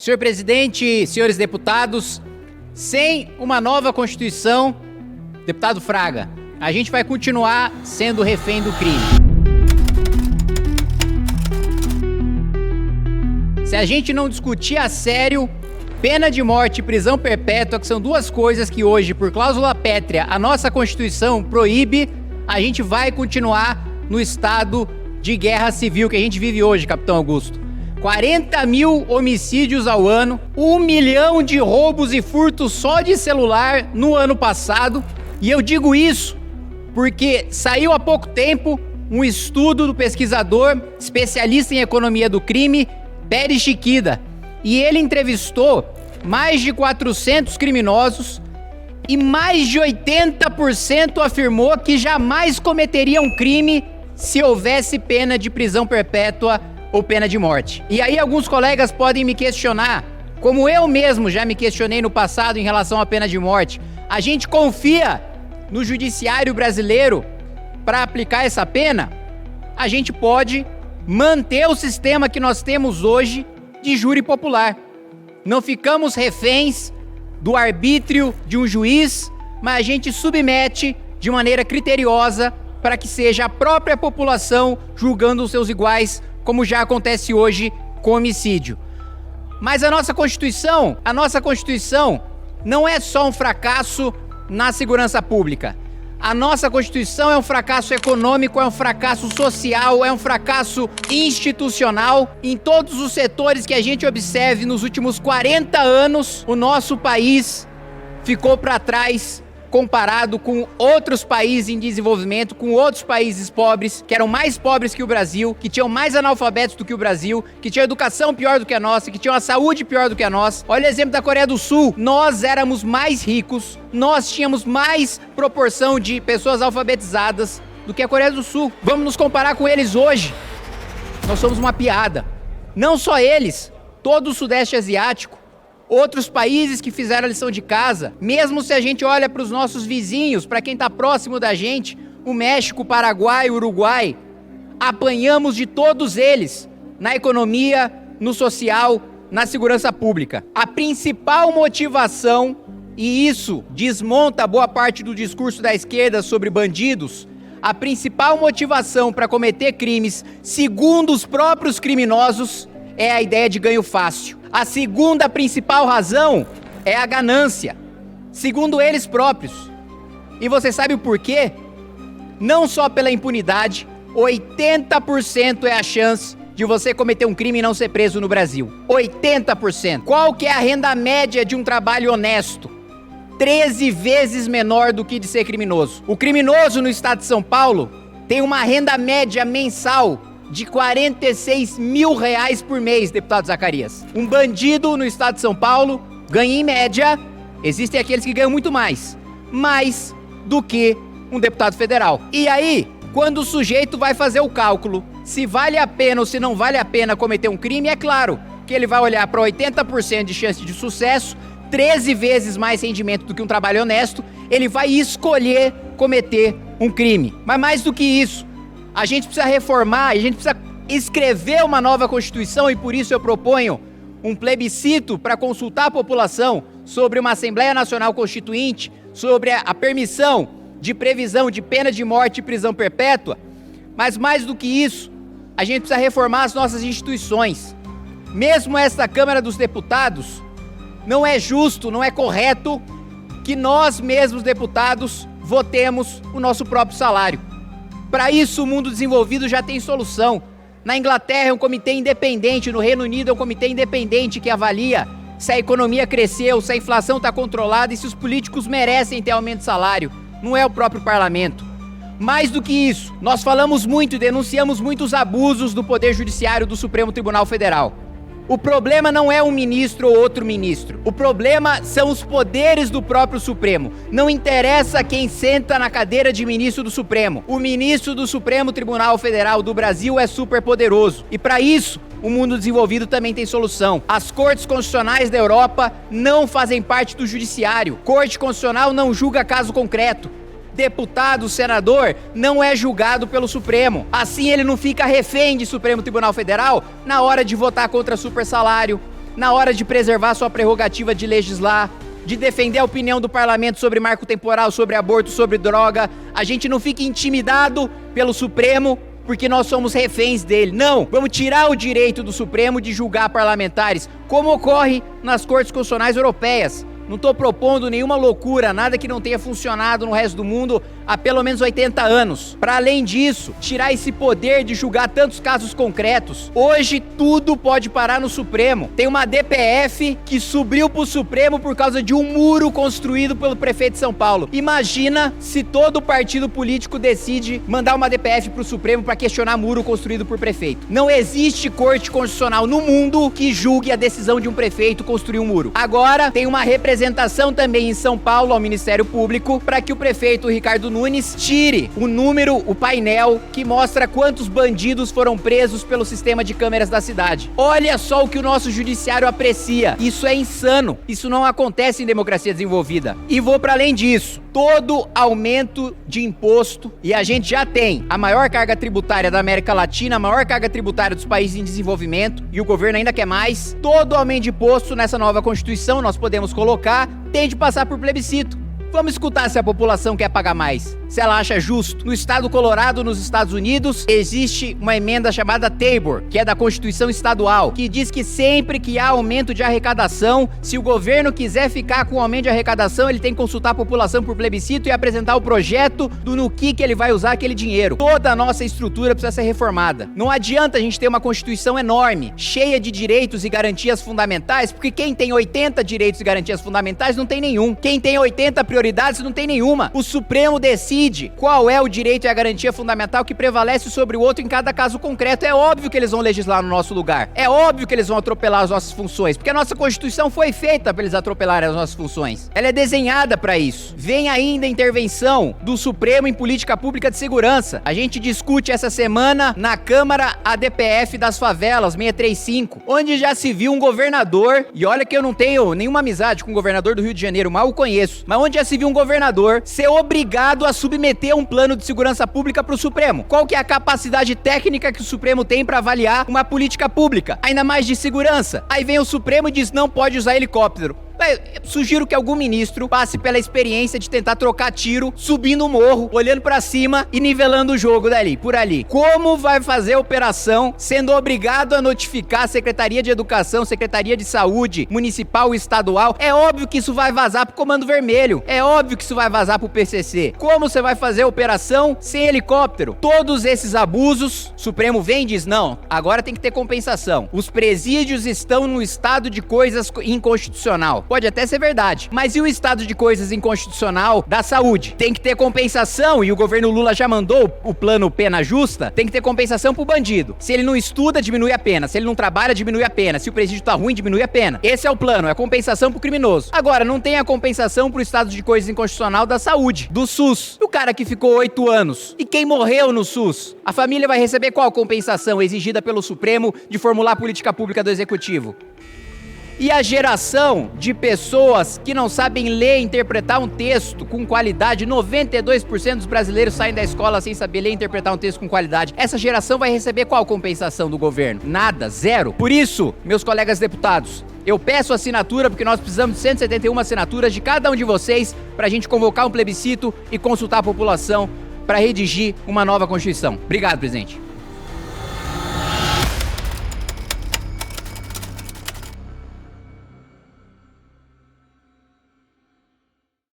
Senhor presidente, senhores deputados, sem uma nova Constituição, deputado Fraga, a gente vai continuar sendo refém do crime. Se a gente não discutir a sério pena de morte e prisão perpétua, que são duas coisas que hoje, por cláusula pétrea, a nossa Constituição proíbe, a gente vai continuar no estado de guerra civil que a gente vive hoje, capitão Augusto. 40 mil homicídios ao ano, 1 milhão de roubos e furtos só de celular no ano passado. E eu digo isso porque saiu há pouco tempo um estudo do pesquisador, especialista em economia do crime, Pérez Chiquida. E ele entrevistou mais de 400 criminosos e mais de 80% afirmou que jamais cometeria um crime se houvesse pena de prisão perpétua ou pena de morte. E aí alguns colegas podem me questionar, como eu mesmo já me questionei no passado em relação à pena de morte. A gente confia no judiciário brasileiro para aplicar essa pena? A gente pode manter o sistema que nós temos hoje de júri popular. Não ficamos reféns do arbítrio de um juiz, mas a gente submete de maneira criteriosa para que seja a própria população julgando os seus iguais, como já acontece hoje com homicídio. Mas a nossa Constituição não é só um fracasso na segurança pública. A nossa Constituição é um fracasso econômico, é um fracasso social, é um fracasso institucional. Em todos os setores que a gente observe nos últimos 40 anos, o nosso país ficou para trás comparado com outros países em desenvolvimento, com outros países pobres, que eram mais pobres que o Brasil, que tinham mais analfabetos do que o Brasil, que tinham educação pior do que a nossa, que tinham a saúde pior do que a nossa. Olha o exemplo da Coreia do Sul. Nós éramos mais ricos, nós tínhamos mais proporção de pessoas alfabetizadas do que a Coreia do Sul. Vamos nos comparar com eles hoje. Nós somos uma piada. Não só eles, todo o Sudeste Asiático, outros países que fizeram a lição de casa, mesmo se a gente olha para os nossos vizinhos, para quem está próximo da gente, o México, o Paraguai, o Uruguai, apanhamos de todos eles na economia, no social, na segurança pública. A principal motivação, e isso desmonta boa parte do discurso da esquerda sobre bandidos, a principal motivação para cometer crimes, segundo os próprios criminosos, é a ideia de ganho fácil. A segunda principal razão é a ganância, segundo eles próprios. E você sabe o porquê? Não só pela impunidade, 80% é a chance de você cometer um crime e não ser preso no Brasil. 80%. Qual que é a renda média de um trabalho honesto? 13 vezes menor do que de ser criminoso. O criminoso no estado de São Paulo tem uma renda média mensal de R$46 mil por mês, deputado Zacarias. Um bandido no estado de São Paulo ganha em média, existem aqueles que ganham muito mais do que um deputado federal. E aí, quando o sujeito vai fazer o cálculo se vale a pena ou se não vale a pena cometer um crime, é claro que ele vai olhar para 80% de chance de sucesso, 13 vezes mais rendimento do que um trabalho honesto, ele vai escolher cometer um crime. Mas mais do que isso, a gente precisa reformar, a gente precisa escrever uma nova Constituição e por isso eu proponho um plebiscito para consultar a população sobre uma Assembleia Nacional Constituinte, sobre a permissão de previsão de pena de morte e prisão perpétua. Mas mais do que isso, a gente precisa reformar as nossas instituições. Mesmo esta Câmara dos Deputados, não é justo, não é correto que nós mesmos, deputados, votemos o nosso próprio salário. Para isso, o mundo desenvolvido já tem solução. Na Inglaterra é um comitê independente, no Reino Unido é um comitê independente que avalia se a economia cresceu, se a inflação está controlada e se os políticos merecem ter aumento de salário. Não é o próprio parlamento. Mais do que isso, nós falamos muito e denunciamos muitos abusos do Poder Judiciário do Supremo Tribunal Federal. O problema não é um ministro ou outro ministro. O problema são os poderes do próprio Supremo. Não interessa quem senta na cadeira de ministro do Supremo. O ministro do Supremo Tribunal Federal do Brasil é super poderoso. E para isso, o mundo desenvolvido também tem solução. As cortes constitucionais da Europa não fazem parte do judiciário. Corte constitucional não julga caso concreto. Deputado, senador, não é julgado pelo Supremo. Assim ele não fica refém de Supremo Tribunal Federal na hora de votar contra super salário, na hora de preservar sua prerrogativa de legislar, de defender a opinião do parlamento sobre marco temporal, sobre aborto, sobre droga. A gente não fica intimidado pelo Supremo porque nós somos reféns dele. Não, vamos tirar o direito do Supremo de julgar parlamentares, como ocorre nas cortes constitucionais europeias. Não estou propondo nenhuma loucura, nada que não tenha funcionado no resto do mundo há pelo menos 80 anos. Para além disso, tirar esse poder de julgar tantos casos concretos. Hoje tudo pode parar no Supremo. Tem uma DPF que subiu pro Supremo por causa de um muro construído pelo prefeito de São Paulo. Imagina se todo partido político decide mandar uma DPF pro Supremo para questionar muro construído por prefeito. Não existe corte constitucional no mundo que julgue a decisão de um prefeito construir um muro. Agora tem uma representação também em São Paulo ao Ministério Público para que o prefeito Ricardo Nunes tire o painel que mostra quantos bandidos foram presos pelo sistema de câmeras da cidade. Olha só o que o nosso judiciário aprecia. Isso é insano. Isso não acontece em democracia desenvolvida. E vou para além disso. Todo aumento de imposto, e a gente já tem a maior carga tributária da América Latina, a maior carga tributária dos países em desenvolvimento, e o governo ainda quer mais. Todo aumento de imposto nessa nova Constituição nós podemos colocar, tem de passar por plebiscito. Vamos escutar se a população quer pagar mais, se ela acha justo. No estado do Colorado, nos Estados Unidos, existe uma emenda chamada Tabor, que é da Constituição Estadual, que diz que sempre que há aumento de arrecadação, se o governo quiser ficar com o aumento de arrecadação, ele tem que consultar a população por plebiscito e apresentar o projeto do no que ele vai usar aquele dinheiro. Toda a nossa estrutura precisa ser reformada. Não adianta a gente ter uma Constituição enorme, cheia de direitos e garantias fundamentais, porque quem tem 80 direitos e garantias fundamentais não tem nenhum. Quem tem 80 prioridades não tem nenhuma. O Supremo decide qual é o direito e a garantia fundamental que prevalece sobre o outro em cada caso concreto. É óbvio que eles vão legislar no nosso lugar. É óbvio que eles vão atropelar as nossas funções, porque a nossa Constituição foi feita para eles atropelarem as nossas funções. Ela é desenhada para isso. Vem ainda a intervenção do Supremo em política pública de segurança. A gente discute essa semana na Câmara a DPF das favelas, 635, onde já se viu um governador, e olha que eu não tenho nenhuma amizade com o governador do Rio de Janeiro, mal o conheço, mas onde já se viu um governador ser obrigado a submeter um plano de segurança pública para o Supremo. Qual que é a capacidade técnica que o Supremo tem para avaliar uma política pública, ainda mais de segurança? Aí vem o Supremo e diz não pode usar helicóptero. Sugiro que algum ministro passe pela experiência de tentar trocar tiro, subindo o morro, olhando pra cima e nivelando o jogo dali, por ali. Como vai fazer a operação sendo obrigado a notificar a Secretaria de Educação, Secretaria de Saúde, Municipal e Estadual? É óbvio que isso vai vazar pro Comando Vermelho. É óbvio que isso vai vazar pro PCC. Como você vai fazer a operação sem helicóptero? Todos esses abusos, o Supremo vem e diz, não, agora tem que ter compensação. Os presídios estão no estado de coisas inconstitucional. Pode até ser verdade, mas e o estado de coisas inconstitucional da saúde? Tem que ter compensação, e o governo Lula já mandou o plano pena justa, tem que ter compensação pro bandido. Se ele não estuda, diminui a pena. Se ele não trabalha, diminui a pena. Se o presídio tá ruim, diminui a pena. Esse é o plano, é a compensação pro criminoso. Agora, não tem a compensação pro estado de coisas inconstitucional da saúde, do SUS. O cara que ficou 8 anos, e quem morreu no SUS? A família vai receber qual compensação exigida pelo Supremo de formular a política pública do Executivo? E a geração de pessoas que não sabem ler e interpretar um texto com qualidade, 92% dos brasileiros saem da escola sem saber ler e interpretar um texto com qualidade. Essa geração vai receber qual compensação do governo? Nada, zero. Por isso, meus colegas deputados, eu peço assinatura porque nós precisamos de 171 assinaturas de cada um de vocês para a gente convocar um plebiscito e consultar a população para redigir uma nova Constituição. Obrigado, presidente.